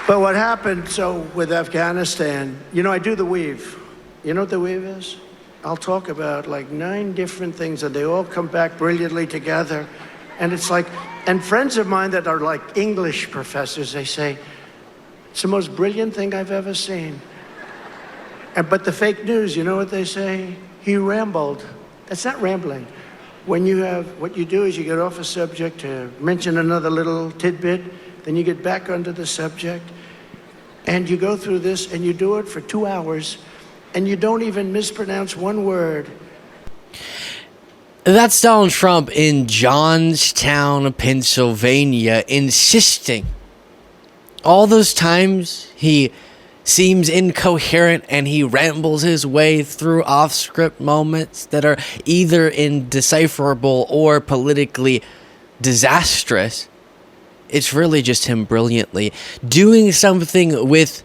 But what happened, so with Afghanistan, I do the weave. You know what the weave is? I'll talk about like 9 different things and they all come back brilliantly together. And it's like, and friends of mine that are like English professors, they say, it's the most brilliant thing I've ever seen. But the fake news, you know what they say? He rambled. That's not rambling. What you do is you get off a subject to mention another little tidbit, then you get back onto the subject, and you go through this, and you do it for 2 hours, and you don't even mispronounce one word. That's Donald Trump in Johnstown, Pennsylvania, insisting all those times he seems incoherent and he rambles his way through off-script moments that are either indecipherable or politically disastrous. It's really just him brilliantly doing something with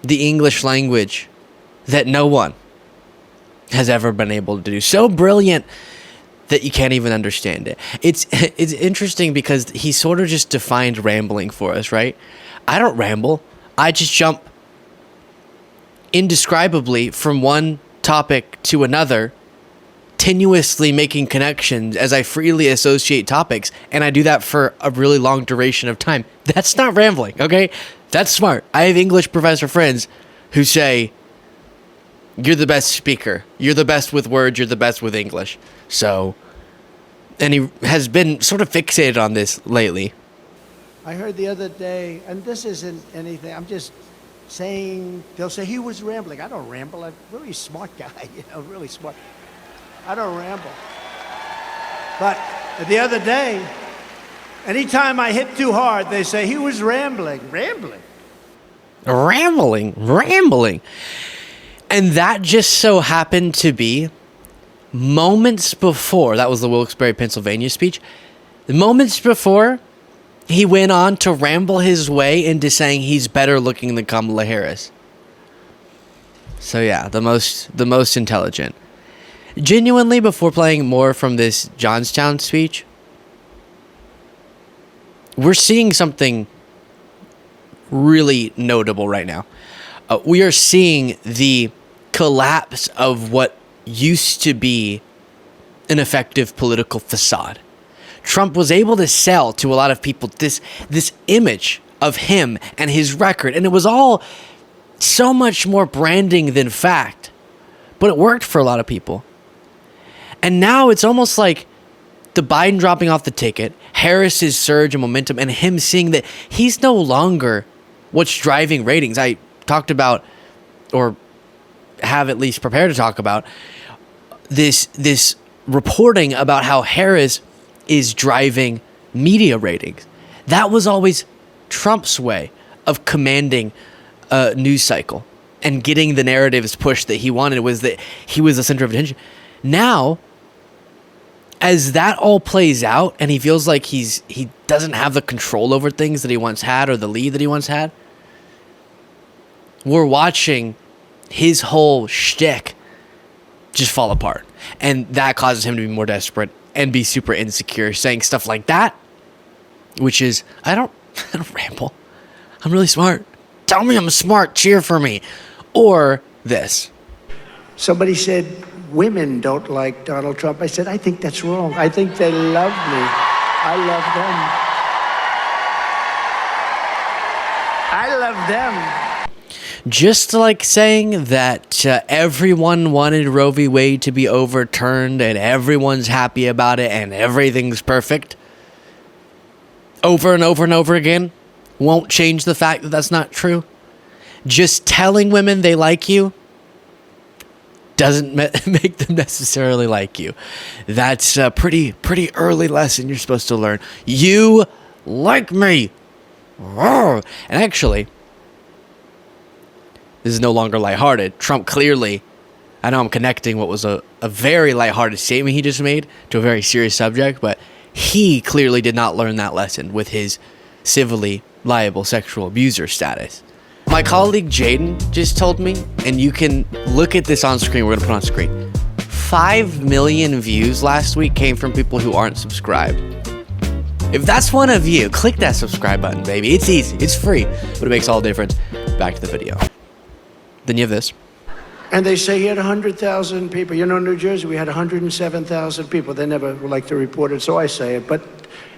the English language that no one has ever been able to do. So brilliant that you can't even understand it. It's interesting because he sort of just defined rambling for us, right? I don't ramble. I just jump indescribably from one topic to another, tenuously making connections as I freely associate topics, and I do that for a really long duration of time. That's not rambling, okay? That's smart. I have English professor friends who say, you're the best speaker. You're the best with words. You're the best with English. So, and he has been sort of fixated on this lately. I heard the other day, and this isn't anything, I'm just saying, they'll say he was rambling. I don't ramble. I'm a really smart guy, really smart. I don't ramble. But the other day, anytime I hit too hard, they say he was rambling. Rambling. And that just so happened to be moments before, that was the Wilkes-Barre, Pennsylvania speech, the moments before he went on to ramble his way into saying he's better looking than Kamala Harris. So yeah, the most intelligent. Genuinely, before playing more from this Johnstown speech, we're seeing something really notable right now. We are seeing the collapse of what used to be an effective political facade. Trump was able to sell to a lot of people this image of him and his record, and it was all so much more branding than fact, but it worked for a lot of people. And now it's almost like the Biden dropping off the ticket, Harris's surge in momentum, and him seeing that he's no longer what's driving ratings. I talked about, or have at least prepared to talk about, this reporting about how Harris is driving media ratings. That was always Trump's way of commanding a news cycle and getting the narratives pushed that he wanted, was that he was the center of attention. Now, as that all plays out and he feels like he doesn't have the control over things that he once had, or the lead that he once had, we're watching his whole shtick just fall apart. And that causes him to be more desperate and be super insecure, saying stuff like that, which is, I don't ramble. I'm really smart. Tell me I'm smart. Cheer for me. Or this. Somebody said women don't like Donald Trump. I said, I think that's wrong. I think they love me. I love them. Just like saying that everyone wanted Roe v. Wade to be overturned and everyone's happy about it and everything's perfect over and over and over again won't change the fact that that's not true. Just telling women they like you doesn't make them necessarily like you. That's a pretty early lesson you're supposed to learn. You like me. And actually, this is no longer lighthearted. Trump clearly, I know I'm connecting what was a very lighthearted statement he just made to a very serious subject, but he clearly did not learn that lesson with his civilly liable sexual abuser status. My colleague Jaden just told me, and you can look at this on screen, we're going to put on screen, 5 million views last week came from people who aren't subscribed. If that's one of you, click that subscribe button, baby. It's easy. It's free, but it makes all the difference. Back to the video. Then you have this. And they say he had 100,000 people. You know, in New Jersey, we had 107,000 people. They never like to report it, so I say it. But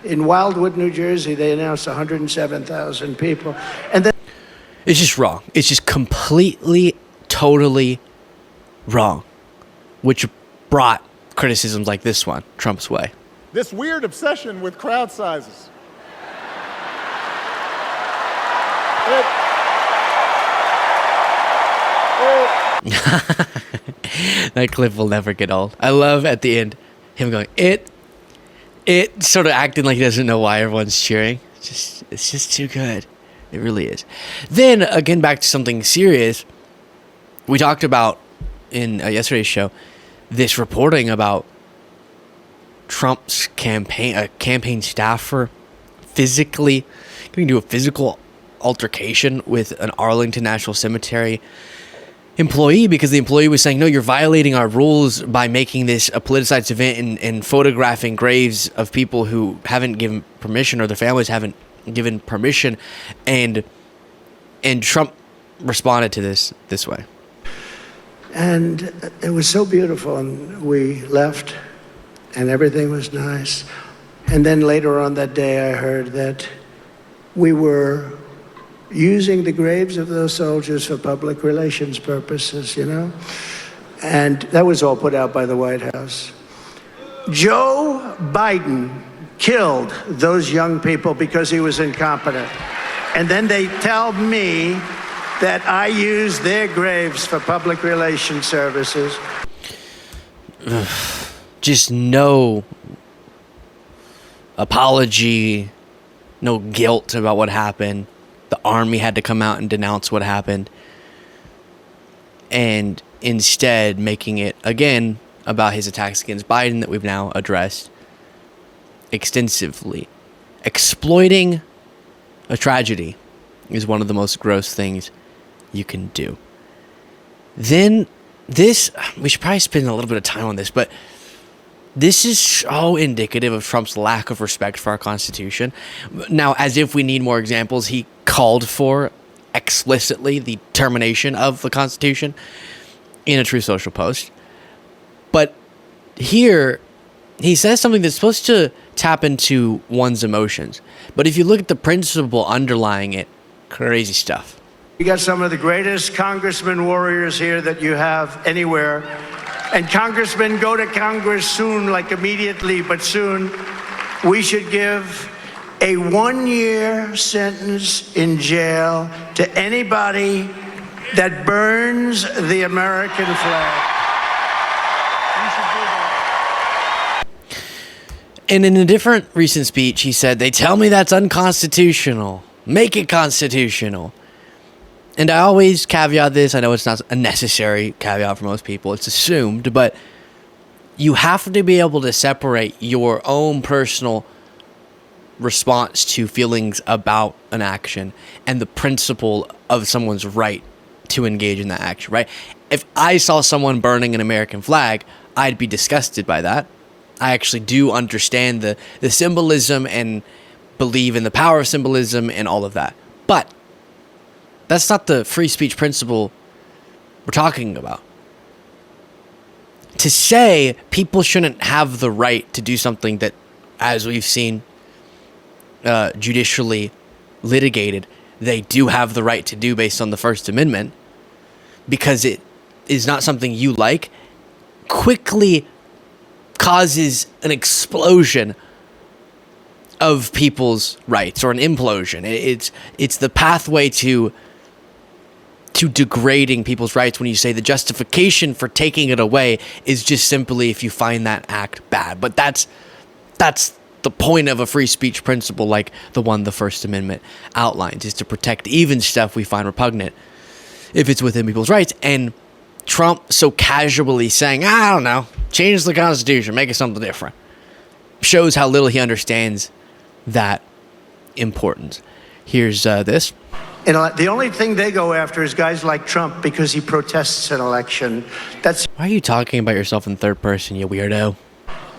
in Wildwood, New Jersey, they announced 107,000 people. And then It's just wrong. It's just completely, totally wrong. Which brought criticisms like this one Trump's way. This weird obsession with crowd sizes. That clip will never get old. I love at the end him going, it sort of acting like he doesn't know why everyone's cheering. It's just too good. It really is. Then again, back to something serious. We talked about in yesterday's show this reporting about Trump's campaign staffer physically getting into a physical altercation with an Arlington National Cemetery employee because the employee was saying, no, you're violating our rules by making this a politicized event and photographing graves of people who haven't given permission or their families haven't given permission. And Trump responded to this way. And it was so beautiful, and we left, and everything was nice. And then later on that day, I heard that we were using the graves of those soldiers for public relations purposes, you know? And that was all put out by the White House. Joe Biden killed those young people because he was incompetent. And then they tell me that I used their graves for public relations services. Just no apology, no guilt about what happened. The army had to come out and denounce what happened. And instead making it, again, about his attacks against Biden that we've now addressed extensively. Exploiting a tragedy is one of the most gross things you can do. Then this, we should probably spend a little bit of time on this, but this is so indicative of Trump's lack of respect for our Constitution. Now, as if we need more examples, he called for explicitly the termination of the Constitution in a Truth Social post. But here, he says something that's supposed to tap into one's emotions. But if you look at the principle underlying it, crazy stuff. You got some of the greatest congressmen warriors here that you have anywhere. And congressmen go to Congress soon, like immediately, but soon. We should give a 1-year sentence in jail to anybody that burns the American flag. And in a different recent speech, he said, they tell me that's unconstitutional. Make it constitutional. And I always caveat this. I know it's not a necessary caveat for most people. It's assumed. But you have to be able to separate your own personal response to feelings about an action and the principle of someone's right to engage in that action, right? If I saw someone burning an American flag, I'd be disgusted by that. I actually do understand the symbolism and believe in the power of symbolism and all of that. But that's not the free speech principle we're talking about. To say people shouldn't have the right to do something that, as we've seen judicially litigated, they do have the right to do based on the First Amendment, because it is not something you like, quickly causes an explosion of people's rights, or an implosion. It's the pathway to degrading people's rights when you say the justification for taking it away is just simply if you find that act bad. But that's the point of a free speech principle like the one the First Amendment outlines, is to protect even stuff we find repugnant if it's within people's rights. And Trump so casually saying, I don't know, change the Constitution, make it something different, shows how little he understands that importance. Here's this. And the only thing they go after is guys like Trump because he protests an election. Why are you talking about yourself in third person, you weirdo?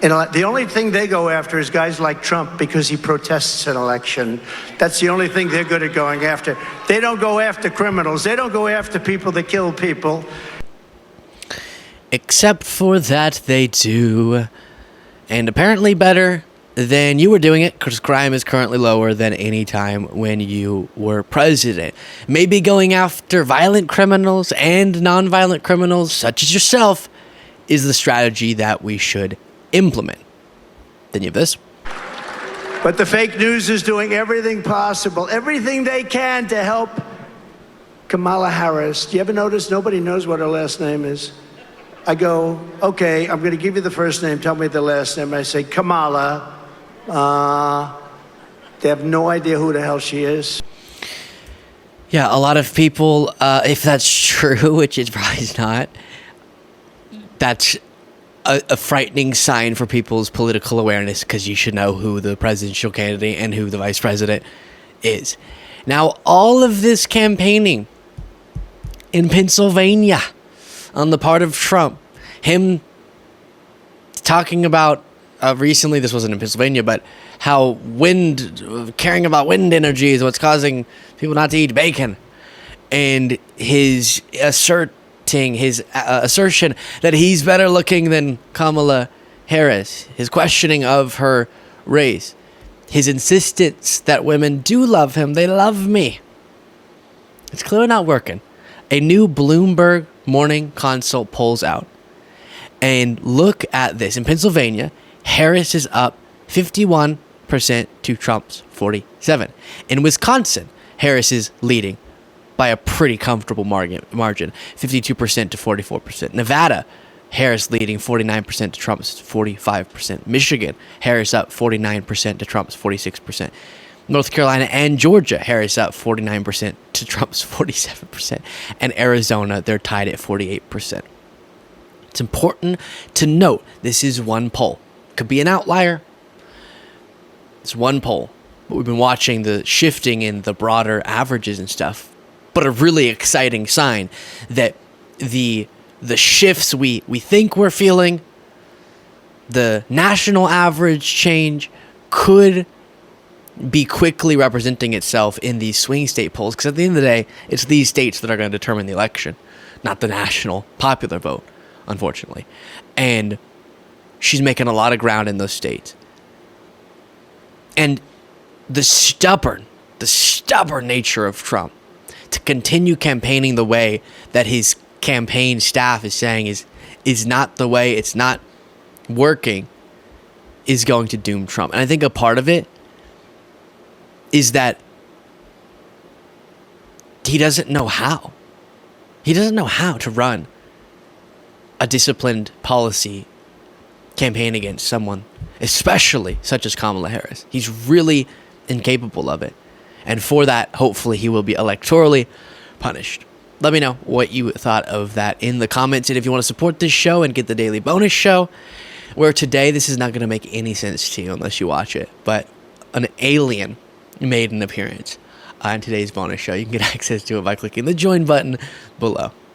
And the only thing they go after is guys like Trump because he protests an election. That's the only thing they're good at going after. They don't go after criminals. They don't go after people that kill people. Except for that, they do. And apparently better than you were doing it, because crime is currently lower than any time when you were president. Maybe going after violent criminals and nonviolent criminals, such as yourself, is the strategy that we should implement. Then you have this. But the fake news is doing everything possible, everything they can to help Kamala Harris. Do you ever notice nobody knows what her last name is? I go, okay, I'm going to give you the first name. Tell me the last name. I say, Kamala. They have no idea who the hell she is. Yeah, a lot of people, if that's true, which it probably is not, that's a frightening sign for people's political awareness, because you should know who the presidential candidate and who the vice president is. Now, all of this campaigning in Pennsylvania on the part of Trump, him talking about recently, this wasn't in Pennsylvania, but how caring about wind energy is what's causing people not to eat bacon, and his assertion that he's better looking than Kamala Harris, his questioning of her race, his insistence that women do love him, they love me. It's clearly not working. A new Bloomberg Morning Consult polls out. And look at this. In Pennsylvania, Harris is up 51% to Trump's 47%. In Wisconsin, Harris is leading by a pretty comfortable margin, 52% to 44%. Nevada, Harris leading 49% to Trump's 45%. Michigan, Harris up 49% to Trump's 46%. North Carolina and Georgia, Harris up 49% to Trump's 47%. And Arizona, they're tied at 48%. It's important to note this is one poll. Could be an outlier. It's one poll. But we've been watching the shifting in the broader averages and stuff. But a really exciting sign that the shifts we think we're feeling, the national average change, could be quickly representing itself in these swing state polls. Because at the end of the day, it's these states that are going to determine the election, not the national popular vote, unfortunately. And she's making a lot of ground in those states. And the stubborn nature of Trump to continue campaigning the way that his campaign staff is saying is not the way, it's not working, is going to doom Trump. And I think a part of it is that he doesn't know how. He doesn't know how to run a disciplined policy campaign against someone, especially such as Kamala Harris. He's really incapable of it. And for that, hopefully he will be electorally punished. Let me know what you thought of that in the comments. And if you want to support this show and get the daily bonus show, where today this is not going to make any sense to you unless you watch it, but an alien made an appearance in today's bonus show. You can get access to it by clicking the join button below.